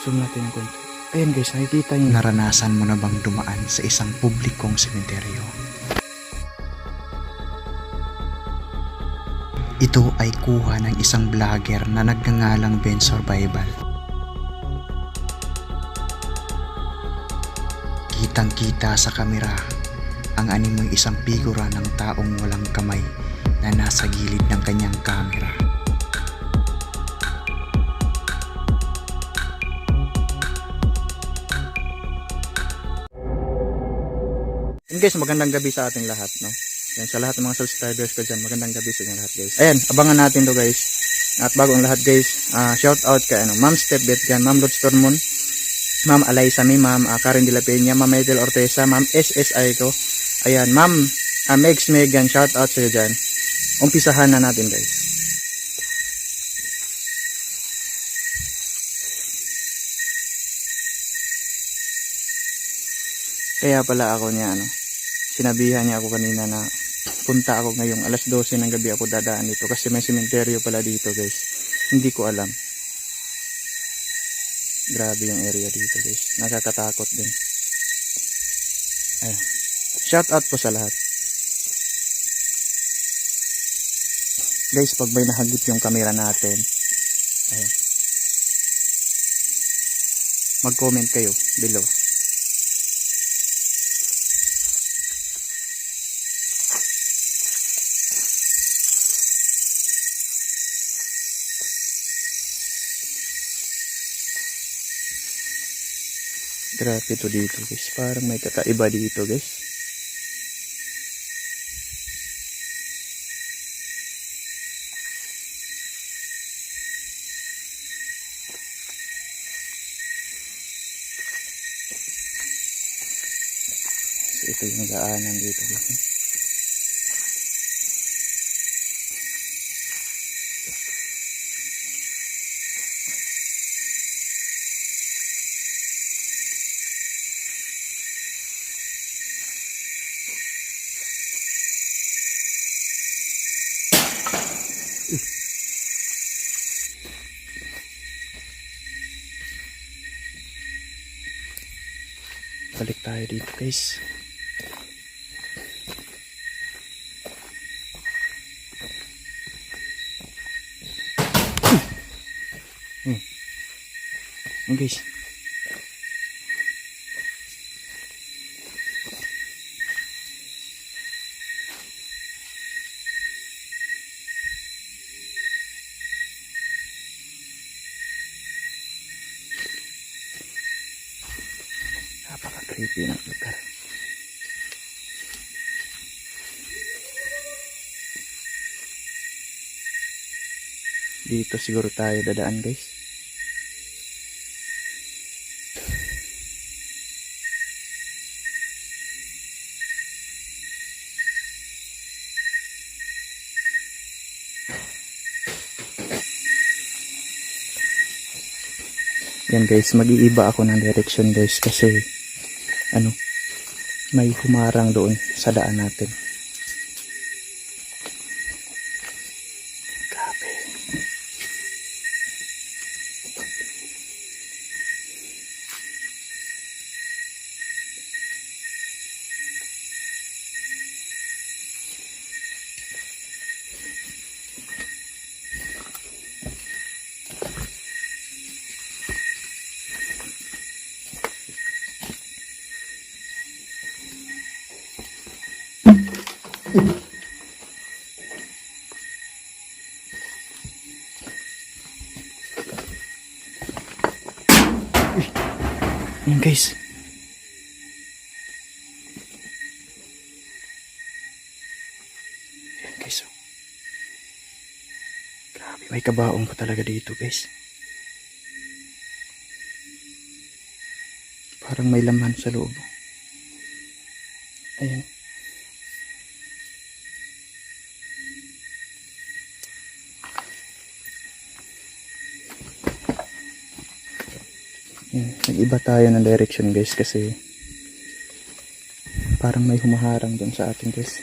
Zoom natin ng konti. Ayan guys, nakikita nyo. Naranasan mo na bang dumaan sa isang publikong sementeryo? Ito ay kuha ng isang vlogger na nagngangalang Ben Survival. Kitang-kita sa kamera ang animoy isang figura ng taong walang kamay na nasa gilid ng kanyang kamera. And guys, magandang gabi sa ating lahat, no? Yan, sa lahat ng mga subscribers ko dyan, magandang gabi sa inyo lahat, guys. Ayan, abangan natin to, guys. At bago ang lahat, guys, shout out kay Ma'am Steph Betgan, Ma'am Lord Stormon, Ma'am Alaysa Mi, Ma'am Karen De La Peña, Ma'am Edel Ortesa, Ma'am SSI ko. Ayan, Ma'am Megs Megan, shout out sa iyo dyan. Umpisahan na natin, guys. Kaya pala ako niya, sinabihan niya ako kanina na punta ako ngayong alas 12 ng gabi ako dadaan dito kasi may sementeryo pala dito, guys. Hindi ko alam. Grabe yung area dito, guys. Nakakatakot din. Ayan. Shout out po sa lahat. Guys, pag may nahagip yung camera natin, ayan, mag-comment kayo below. Grabe to dito, guys. Parang may kakaiba dito, guys. So, ito yung daanan dito, guys. Balik tayo dito, guys. Guys. Napaka-creepy ng lugar. Dito siguro tayo dadaan, guys. Yan, guys, mag-iiba ako ng direction, guys, kasi may humarang doon sa daan natin. Grabe. Yan, guys. Yan, guys. Grabe, may kabaong pa talaga dito, guys. Parang may laman sa loob. Ayan. Nag-iba tayo ng direction, guys, kasi parang may humaharang doon sa atin, guys.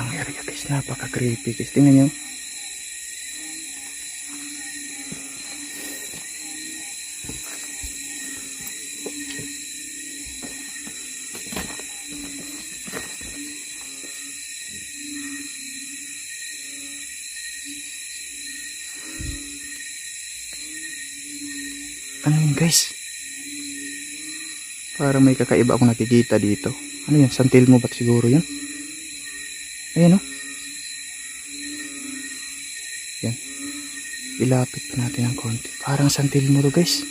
yung area guys. Napaka-creepy guys. Tingnan nyo. Ano yun guys? Parang may kakaiba akong nakikita dito. Ano yun? Santil mo ba't siguro yun? Ayan o. Yan. Ilapit pa natin ng konti. Parang santil mo to guys.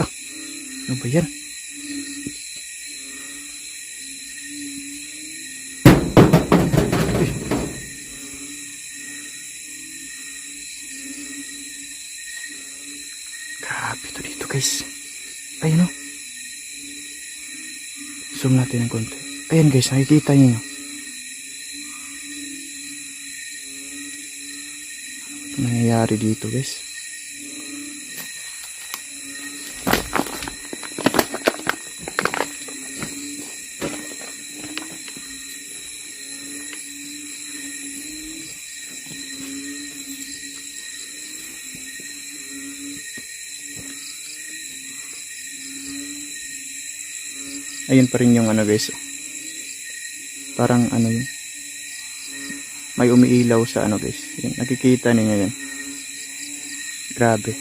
Ah, ano ba yan? Grabe to dito guys. Ayun o. Zoom natin ng konti. Ayan guys, nakikita niyo. Ano nangyayari dito guys? Ayun pa rin yung ano guys. Parang ano yun. May umiilaw sa ano guys. Yan, nakikita niyo yan. Grabe.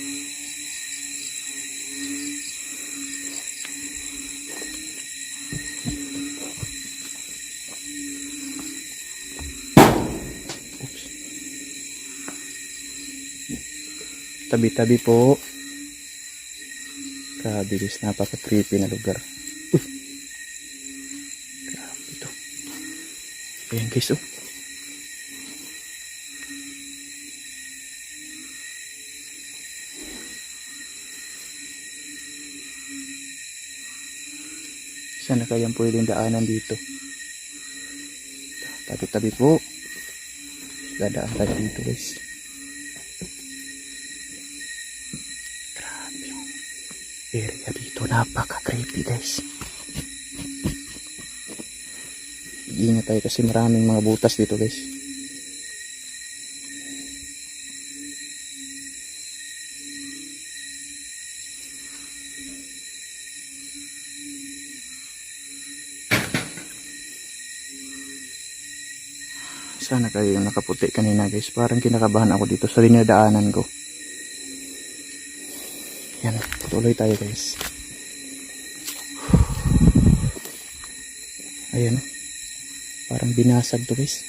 Oops. Tabi-tabi po. Grabe guys. Napaka-creepy na lugar. Ayan guys oh. Sana kayang pwedeng daanan dito. Tabi-tabi po. Dadaan tayo dito guys. Grabe yung area dito. Napaka-creepy guys. Ingat tayo kasi maraming mga butas dito guys. Sana kayo yung nakaputi kanina guys. Parang kinakabahan ako dito sa dinadaanan ko. Yan, tuloy tayo guys. Ayan. Parang binasag to guys.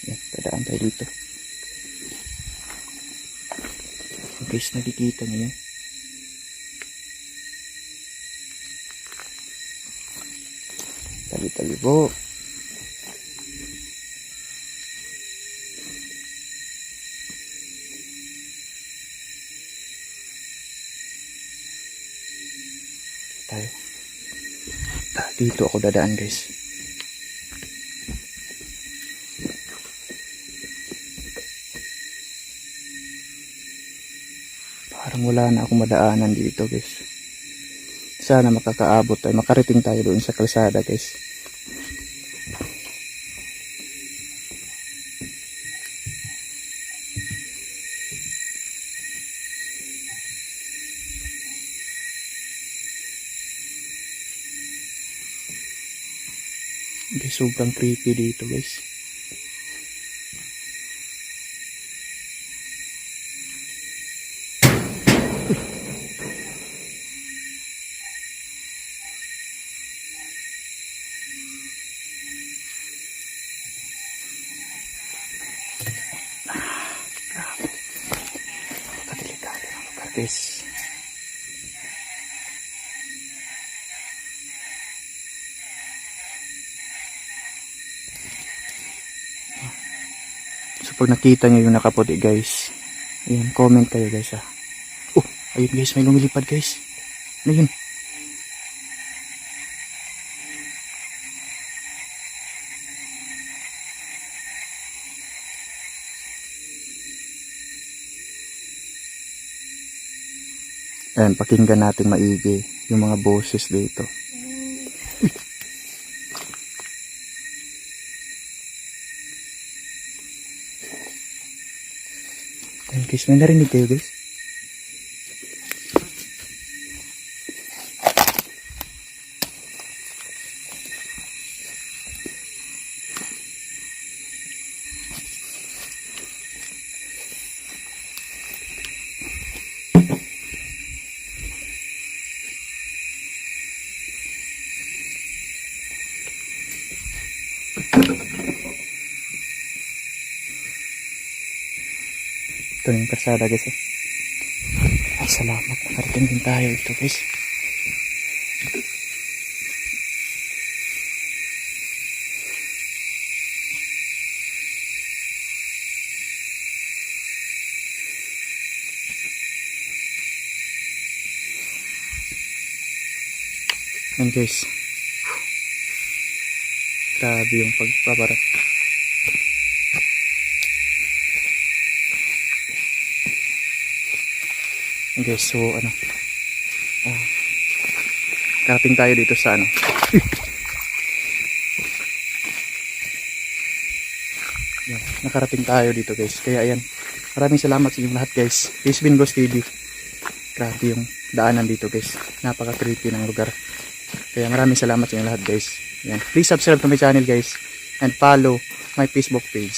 Yan, dadaan tayo dito. Guys, nakikita niyo yan. Tabi-tabi po. Tayo. Dito ako dadaan guys. Parang wala na akong madaanan dito guys. Sana makakaabot tayo. Makarating tayo doon sa kalsada guys. Guys, sobrang creepy dito guys. Grabe. Delikado ng lugar guys. So pag nakita nyo yung nakaputi guys, ayan, comment kayo guys ha. Oh, ayun guys, may lumilipad guys. Ano yun? Ayan, pakinggan natin maigi yung mga boses dito. Guys, may narinig kayo guys. Ito yung karsada guys. Ay, salamat. Nakarating din tayo ito guys. And guys, grabe yung pagpaparat. And guys, so karating tayo dito sa yan, nakarating tayo dito guys. Kaya ayan, maraming salamat sa inyong lahat guys. Peace Bingos TV. Grabe yung daanan dito guys. Napaka creepy ng lugar. Kaya maraming salamat sa inyong lahat guys. Yan. Please subscribe to my channel guys and follow my Facebook page.